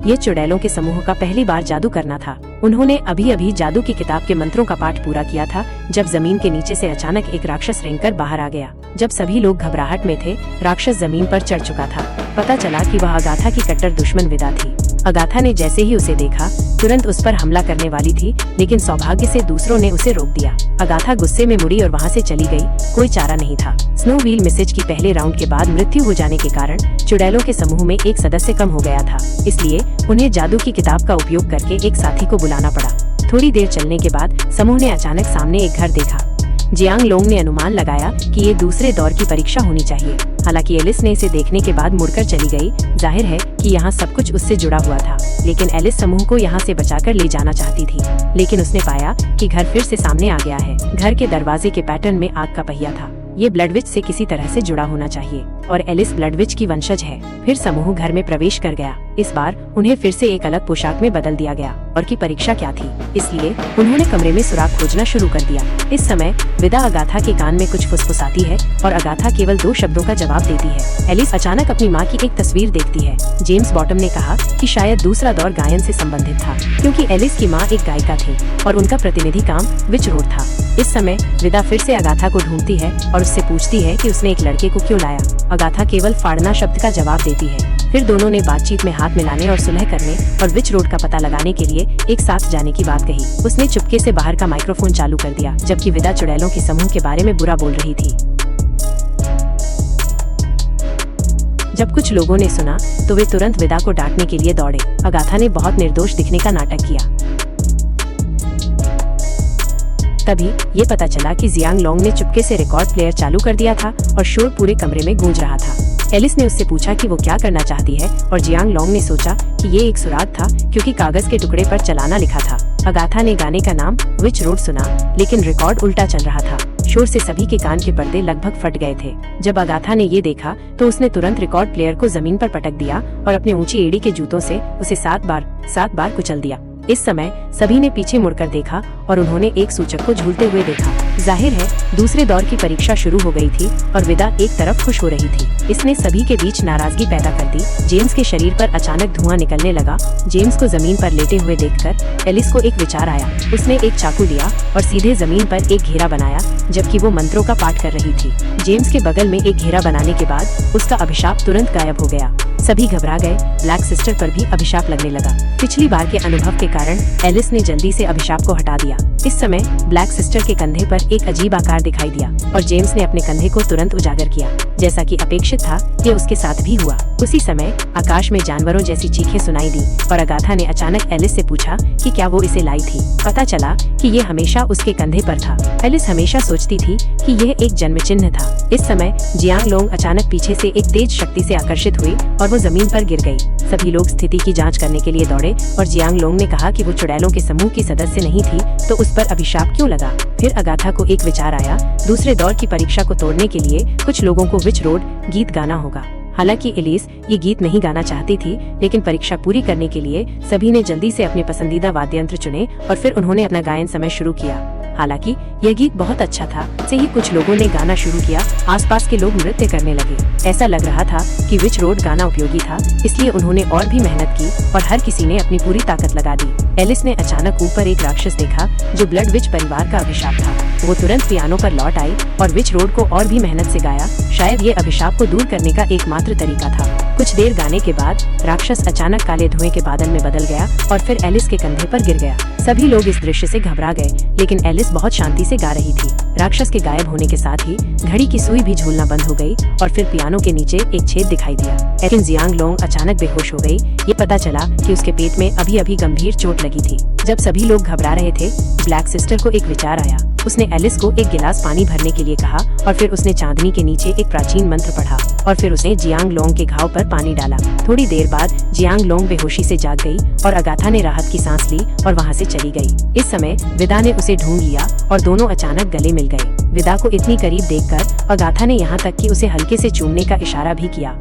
ये चुड़ैलों के समूह का पहली बार जादू करना था। उन्होंने अभी अभी जादू की किताब के मंत्रों का पाठ पूरा किया था जब जमीन के नीचे से अचानक एक राक्षस रेंगकर बाहर आ गया। जब सभी लोग घबराहट में थे, राक्षस जमीन पर चढ़ चुका था। पता चला कि वह अगाथा की कट्टर दुश्मन विदा थी। अगाथा ने जैसे ही उसे देखा, तुरंत उस पर हमला करने वाली थी, लेकिन सौभाग्य से दूसरों ने उसे रोक दिया। अगाथा गुस्से में मुड़ी और वहाँ से चली गई। कोई चारा नहीं था। स्नोव्हील मिसेज की पहले राउंड के बाद मृत्यु हो जाने के कारण चुड़ैलों के समूह में एक सदस्य कम हो गया था, इसलिए उन्हें जादू की किताब का उपयोग करके एक साथी को बुलाना पड़ा। थोड़ी देर चलने के बाद समूह ने अचानक सामने एक घर देखा। जियांग लोंग ने अनुमान लगाया कि ये दूसरे दौर की परीक्षा होनी चाहिए। हालांकि एलिस ने इसे देखने के बाद मुड़कर चली गई। जाहिर है कि यहाँ सब कुछ उससे जुड़ा हुआ था, लेकिन एलिस समूह को यहाँ से बचाकर ले जाना चाहती थी। लेकिन उसने पाया कि घर फिर से सामने आ गया है। घर के दरवाजे के पैटर्न में आग का पहिया था। ये ब्लडविच से किसी तरह से जुड़ा होना चाहिए और एलिस ब्लडविच की वंशज है। फिर समूह घर में प्रवेश कर गया। इस बार उन्हें फिर से एक अलग पोशाक में बदल दिया गया और की परीक्षा क्या थी, इसलिए उन्होंने कमरे में सुराग खोजना शुरू कर दिया। इस समय विदा अगाथा के कान में कुछ फुसफुसाती है और अगाथा केवल 2 शब्दों का जवाब देती है। एलिस अचानक अपनी माँ की एक तस्वीर देखती है। जेम्स बॉटम ने कहा कि शायद दूसरा दौर गायन से संबंधित था, क्योंकि एलिस की माँ एक गायिका थी और उनका प्रतिनिधि काम विच रोड था। इस समय विदा फिर से अगाथा को ढूंढती है और उससे पूछती है कि उसने एक लड़के को क्यों लाया। अगाथा केवल फाड़ना शब्द का जवाब देती है। फिर दोनों ने बातचीत में हाथ मिलाने और सुलह करने और विच रोड का पता लगाने के लिए एक साथ जाने की बात कही। उसने चुपके से बाहर का माइक्रोफोन चालू कर दिया, जबकि विदा चुड़ैलों के समूह के बारे में बुरा बोल रही थी। जब कुछ लोगों ने सुना तो वे तुरंत विदा को डांटने के लिए दौड़े। अगाथा ने बहुत निर्दोष दिखने का नाटक किया। तभी ये पता चला कि जियांग लोंग ने चुपके से रिकॉर्ड प्लेयर चालू कर दिया था और शोर पूरे कमरे में गूंज रहा था। एलिस ने उससे पूछा कि वो क्या करना चाहती है और जियांग लोंग ने सोचा कि ये एक सुराग था, क्योंकि कागज के टुकड़े पर चलाना लिखा था। अगाथा ने गाने का नाम विच रोड सुना, लेकिन रिकॉर्ड उल्टा चल रहा था। शोर से सभी के कान के पर्दे लगभग फट गए थे। जब अगाथा ने ये देखा तो उसने तुरंत रिकॉर्ड प्लेयर को जमीन पर पटक दिया और अपने ऊंची एड़ी के जूतों से उसे 7 बार कुचल दिया। इस समय सभी ने पीछे मुड़कर देखा और उन्होंने एक सूचक को झूलते हुए देखा। जाहिर है दूसरे दौर की परीक्षा शुरू हो गई थी और विदा एक तरफ खुश हो रही थी। इसने सभी के बीच नाराजगी पैदा कर दी। जेम्स के शरीर पर अचानक धुआं निकलने लगा। जेम्स को जमीन पर लेटे हुए देखकर एलिस को एक विचार आया। उसने एक चाकू लिया और सीधे जमीन पर एक घेरा बनाया, जबकि वो मंत्रों का पाठ कर रही थी। जेम्स के बगल में एक घेरा बनाने के बाद उसका अभिशाप तुरंत गायब हो गया। सभी घबरा गए। ब्लैक सिस्टर पर भी अभिशाप लगने लगा। पिछली बार के अनुभव के कारण एलिस ने जल्दी से अभिशाप को हटा दिया। इस समय ब्लैक सिस्टर के कंधे पर एक अजीब आकार दिखाई दिया और जेम्स ने अपने कंधे को तुरंत उजागर किया। जैसा कि अपेक्षित था, ये उसके साथ भी हुआ। उसी समय आकाश में जानवरों जैसी चीखें सुनाई दी और अगाथा ने अचानक एलिस से पूछा कि क्या वो इसे लाई थी। पता चला कि ये हमेशा उसके कंधे पर था। एलिस हमेशा सोचती थी कि यह एक जन्म चिन्ह था। इस समय जियांग लोंग अचानक पीछे से एक तेज शक्ति से आकर्षित हुई और वो जमीन पर गिर गई। सभी लोग स्थिति की जांच करने के लिए दौड़े और जियांग लोंग ने कहा कि वो चुड़ैलों के समूह की सदस्य नहीं थी, तो उस पर अभिशाप क्यों लगा। फिर अगाथा को एक विचार आया। दूसरे दौर की परीक्षा को तोड़ने के लिए कुछ लोगों को विच रोड गीत गाना होगा। हालांकि एलिस ये गीत नहीं गाना चाहती थी, लेकिन परीक्षा पूरी करने के लिए सभी ने जल्दी से अपने पसंदीदा वाद्य यंत्र चुने और फिर उन्होंने अपना गायन समय शुरू किया। हालांकि यह गीत बहुत अच्छा था, से ही कुछ लोगों ने गाना शुरू किया। आसपास के लोग नृत्य करने लगे। ऐसा लग रहा था कि विच रोड गाना उपयोगी था, इसलिए उन्होंने और भी मेहनत की और हर किसी ने अपनी पूरी ताकत लगा दी। एलिस ने अचानक ऊपर एक राक्षस देखा जो ब्लड विच परिवार का अभिशाप था। वो तुरंत पियानो पर लौट आई और विच रोड को और भी मेहनत से गाया। शायद ये अभिशाप को दूर करने का एकमात्र तरीका था। कुछ देर गाने के बाद राक्षस अचानक काले धुएं के बादल में बदल गया और फिर एलिस के कंधे पर गिर गया। सभी लोग इस दृश्य से घबरा गए, लेकिन एलिस बहुत शांति से गा रही थी। राक्षस के गायब होने के साथ ही घड़ी की सुई भी झूलना बंद हो गई और फिर पियानो के नीचे एक छेद दिखाई दिया। लेकिन जियांग लोंग अचानक बेहोश हो गई। ये पता चला कि उसके पेट में अभी गंभीर चोट लगी थी। जब सभी लोग घबरा रहे थे, ब्लैक सिस्टर को एक विचार आया। उसने एलिस को एक गिलास पानी भरने के लिए कहा और फिर उसने चांदनी के नीचे एक प्राचीन मंत्र पढ़ा और फिर उसने जियांग लोंग के घाव पर पानी डाला। थोड़ी देर बाद जियांग लोंग बेहोशी से जाग गई और अगाथा ने राहत की सांस ली और वहाँ से चली गई। इस समय विदा ने उसे ढूंढ लिया और दोनों अचानक गले मिल गए। विदा को इतनी करीब देखकर अगाथा ने यहाँ तक कि उसे हल्के से चूमने का इशारा भी किया।